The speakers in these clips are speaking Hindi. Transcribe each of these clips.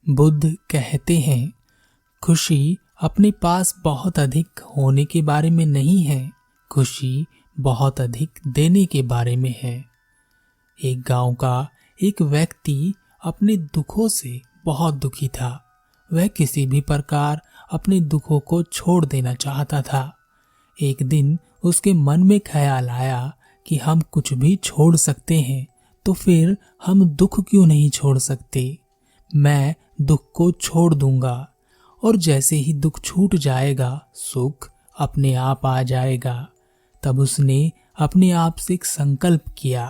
बुद्ध कहते हैं, खुशी अपने पास बहुत अधिक होने के बारे में नहीं है, खुशी बहुत अधिक देने के बारे में है। एक गांव का एक व्यक्ति अपने दुखों से बहुत दुखी था। वह किसी भी प्रकार अपने दुखों को छोड़ देना चाहता था। एक दिन उसके मन में ख्याल आया कि हम कुछ भी छोड़ सकते हैं, तो फिर हम दुख क्यों नहीं छोड़ सकते। मैं दुख को छोड़ दूंगा और जैसे ही दुख छूट जाएगा सुख अपने आप आ जाएगा। तब उसने अपने आप से एक संकल्प किया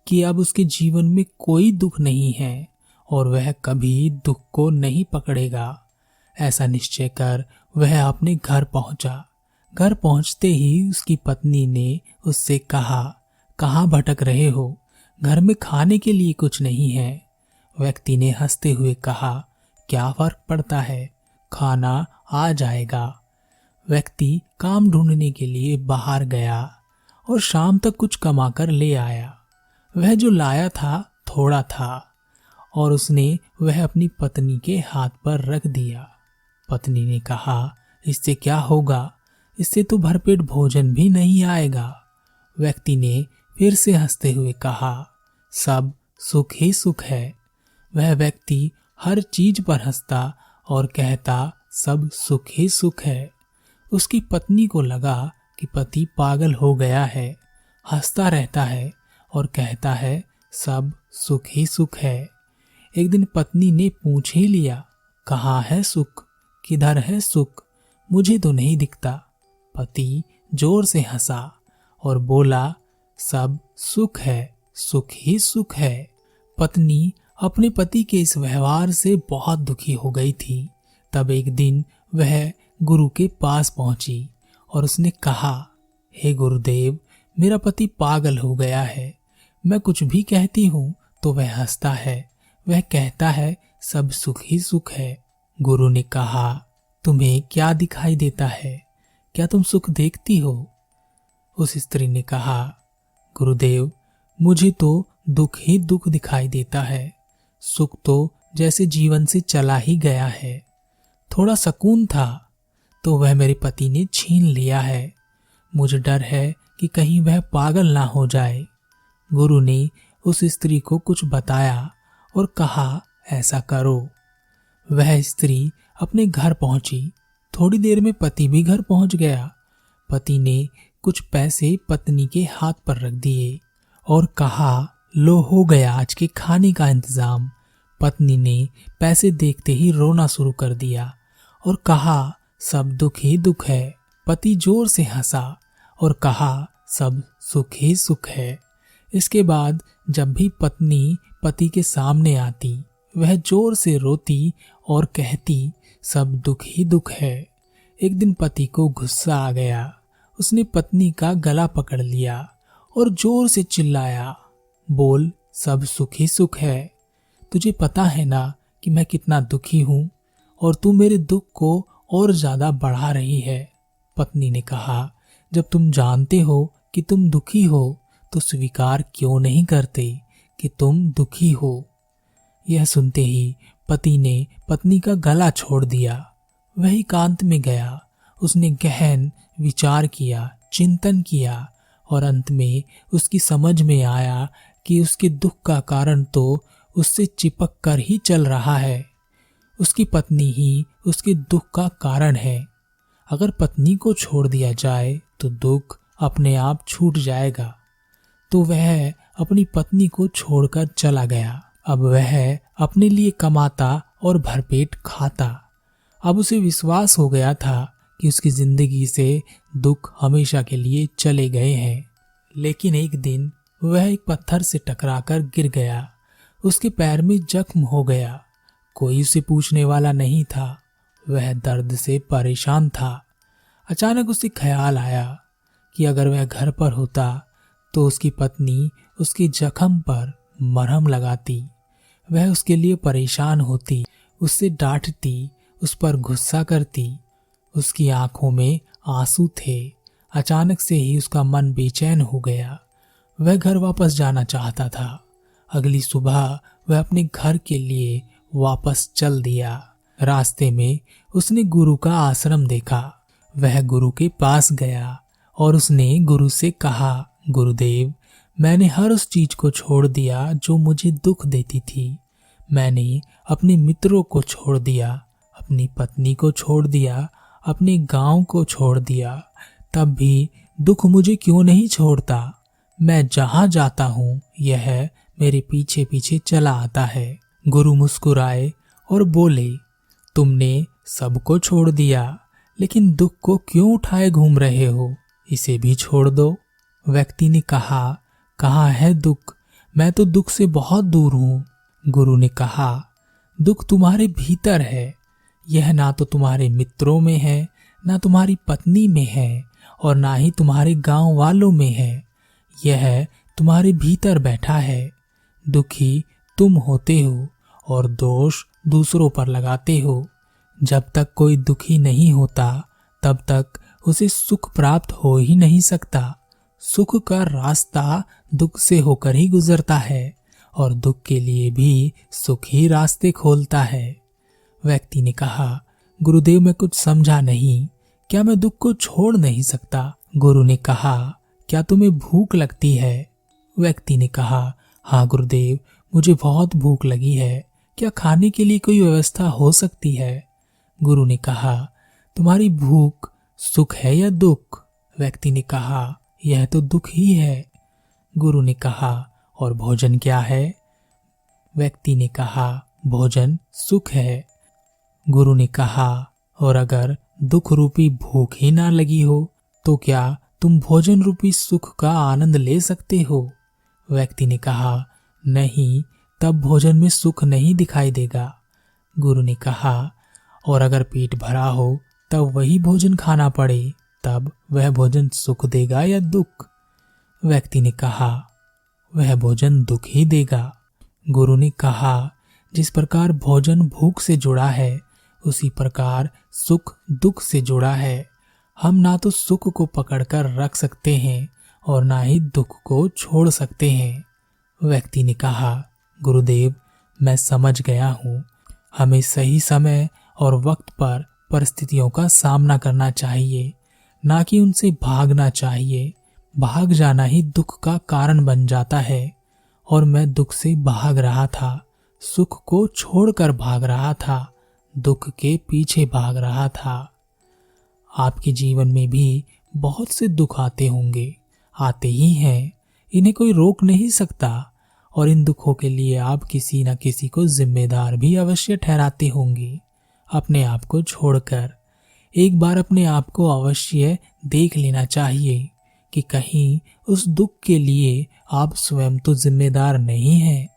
कि अब उसके जीवन में कोई दुख नहीं है और वह कभी दुख को नहीं पकड़ेगा। ऐसा निश्चय कर वह अपने घर पहुंचा। घर पहुंचते ही उसकी पत्नी ने उससे कहा, कहाँ भटक रहे हो? घर में खाने के लिए कुछ नहीं है। व्यक्ति ने हंसते हुए कहा, क्या फर्क पड़ता है, खाना आ जाएगा। व्यक्ति काम ढूंढने के लिए बाहर गया और शाम तक कुछ कमाकर ले आया। वह जो लाया था थोड़ा था और उसने वह अपनी पत्नी के हाथ पर रख दिया। पत्नी ने कहा, इससे क्या होगा, इससे तो भरपेट भोजन भी नहीं आएगा। व्यक्ति ने फिर से हंसते हुए कहा, सब सुख ही सुख है। वह व्यक्ति हर चीज पर हंसता और कहता, सब सुख ही सुख है। उसकी पत्नी को लगा कि पति पागल हो गया है, हंसता रहता है और कहता है सब सुख ही सुख है। एक दिन पत्नी ने पूछ ही लिया, कहाँ है सुख, किधर है सुख, मुझे तो नहीं दिखता। पति जोर से हंसा और बोला, सब सुख है, सुख ही सुख है। पत्नी अपने पति के इस व्यवहार से बहुत दुखी हो गई थी। तब एक दिन वह गुरु के पास पहुंची और उसने कहा, हे गुरुदेव, मेरा पति पागल हो गया है। मैं कुछ भी कहती हूँ तो वह हंसता है, वह कहता है सब सुख ही सुख है। गुरु ने कहा, तुम्हें क्या दिखाई देता है, क्या तुम सुख देखती हो? उस स्त्री ने कहा, गुरुदेव, मुझे तो दुख ही दुख दिखाई देता है। सुख तो जैसे जीवन से चला ही गया है। थोड़ा सुकून था तो वह मेरे पति ने छीन लिया है। मुझे डर है कि कहीं वह पागल ना हो जाए। गुरु ने उस स्त्री को कुछ बताया और कहा, ऐसा करो। वह स्त्री अपने घर पहुंची। थोड़ी देर में पति भी घर पहुंच गया। पति ने कुछ पैसे पत्नी के हाथ पर रख दिए और कहा, लो हो गया आज के खाने का इंतजाम। पत्नी ने पैसे देखते ही रोना शुरू कर दिया और कहा, सब दुख ही दुख है। पति जोर से हंसा और कहा, सब सुख ही सुख है। इसके बाद जब भी पत्नी पति के सामने आती वह जोर से रोती और कहती, सब दुख ही दुख है। एक दिन पति को गुस्सा आ गया। उसने पत्नी का गला पकड़ लिया और जोर से चिल्लाया, बोल, सब सुख ही सुख है। तुझे पता है ना कि मैं कितना दुखी हूं और तू मेरे दुख को और ज्यादा बढ़ा रही है। पत्नी ने कहा, जब तुम जानते हो कि तुम दुखी हो तो स्वीकार क्यों नहीं करते कि तुम दुखी हो। यह सुनते ही पति ने पत्नी का गला छोड़ दिया। वह एकांत में गया। उसने गहन विचार किया, चिंतन किया और अंत में उसकी समझ में आया कि उसके दुख का कारण तो उससे चिपक कर ही चल रहा है। उसकी पत्नी ही उसके दुख का कारण है। अगर पत्नी को छोड़ दिया जाए तो दुख अपने आप छूट जाएगा। तो वह अपनी पत्नी को छोड़कर चला गया। अब वह अपने लिए कमाता और भरपेट खाता। अब उसे विश्वास हो गया था कि उसकी जिंदगी से दुख हमेशा के लिए चले गए हैं। लेकिन एक दिन वह एक पत्थर से टकराकर गिर गया। उसके पैर में जख्म हो गया। कोई उसे पूछने वाला नहीं था। वह दर्द से परेशान था। अचानक उसे ख्याल आया कि अगर वह घर पर होता तो उसकी पत्नी उसके जख्म पर मरहम लगाती। वह उसके लिए परेशान होती, उससे डांटती, उस पर गुस्सा करती। उसकी आंखों में आंसू थे। अचानक से ही उसका मन बेचैन हो गया। वह घर वापस जाना चाहता था। अगली सुबह वह अपने घर के लिए वापस चल दिया। रास्ते में उसने गुरु का आश्रम देखा। वह गुरु के पास गया और उसने गुरु से कहा, गुरुदेव, मैंने हर उस चीज को छोड़ दिया जो मुझे दुख देती थी। मैंने अपने मित्रों को छोड़ दिया, अपनी पत्नी को छोड़ दिया, अपने गांव को छोड़ दिया, तब भी दुख मुझे क्यों नहीं छोड़ता? मैं जहां जाता हूं यह मेरे पीछे पीछे चला आता है। गुरु मुस्कुराए और बोले, तुमने सबको छोड़ दिया, लेकिन दुख को क्यों उठाए घूम रहे हो? इसे भी छोड़ दो। व्यक्ति ने कहा, कहाँ है दुख? मैं तो दुख से बहुत दूर हूं। गुरु ने कहा, दुख तुम्हारे भीतर है। यह ना तो तुम्हारे मित्रों में है, ना तुम्हारी पत्नी में है, और ना ही तुम्हारे गांव वालों में है। यह तुम्हारे भीतर बैठा है। दुखी तुम होते हो और दोष दूसरों पर लगाते हो। जब तक कोई दुखी नहीं होता तब तक उसे सुख प्राप्त हो ही नहीं सकता। सुख का रास्ता दुख से होकर ही गुजरता है और दुख के लिए भी सुख ही रास्ते खोलता है। व्यक्ति ने कहा, गुरुदेव, मैं कुछ समझा नहीं। क्या मैं दुख को छोड़ नहीं सकता? गुरु ने कहा, क्या तुम्हें भूख लगती है? व्यक्ति ने कहा, हाँ गुरुदेव, मुझे बहुत भूख लगी है। क्या खाने के लिए कोई व्यवस्था हो सकती है? गुरु ने कहा, तुम्हारी भूख सुख है या दुख? व्यक्ति ने कहा, यह तो दुख ही है। गुरु ने कहा, और भोजन क्या है? व्यक्ति ने कहा, भोजन सुख है। गुरु ने कहा, और अगर दुख रूपी भूख ही ना लगी हो तो क्या तुम भोजन रूपी सुख का आनंद ले सकते हो? व्यक्ति ने कहा, नहीं, तब भोजन में सुख नहीं दिखाई देगा। गुरु ने कहा, और अगर पेट भरा हो तब वही भोजन खाना पड़े, तब वह भोजन सुख देगा या दुख? व्यक्ति ने कहा, वह भोजन दुख ही देगा। गुरु ने कहा, जिस प्रकार भोजन भूख से जुड़ा है उसी प्रकार सुख दुख से जुड़ा है। हम ना तो सुख को पकड़कर रख सकते हैं और ना ही दुख को छोड़ सकते हैं। व्यक्ति ने कहा, गुरुदेव, मैं समझ गया हूँ। हमें सही समय और वक्त पर परिस्थितियों का सामना करना चाहिए, ना कि उनसे भागना चाहिए। भाग जाना ही दुख का कारण बन जाता है और मैं दुख से भाग रहा था, सुख को छोड़कर भाग रहा था, दुख के पीछे भाग रहा था। आपके जीवन में भी बहुत से दुख आते होंगे, आते ही हैं, इन्हें कोई रोक नहीं सकता और इन दुखों के लिए आप किसी न किसी को जिम्मेदार भी अवश्य ठहराते होंगे। अपने आप को छोड़कर एक बार अपने आप को अवश्य देख लेना चाहिए कि कहीं उस दुख के लिए आप स्वयं तो जिम्मेदार नहीं हैं।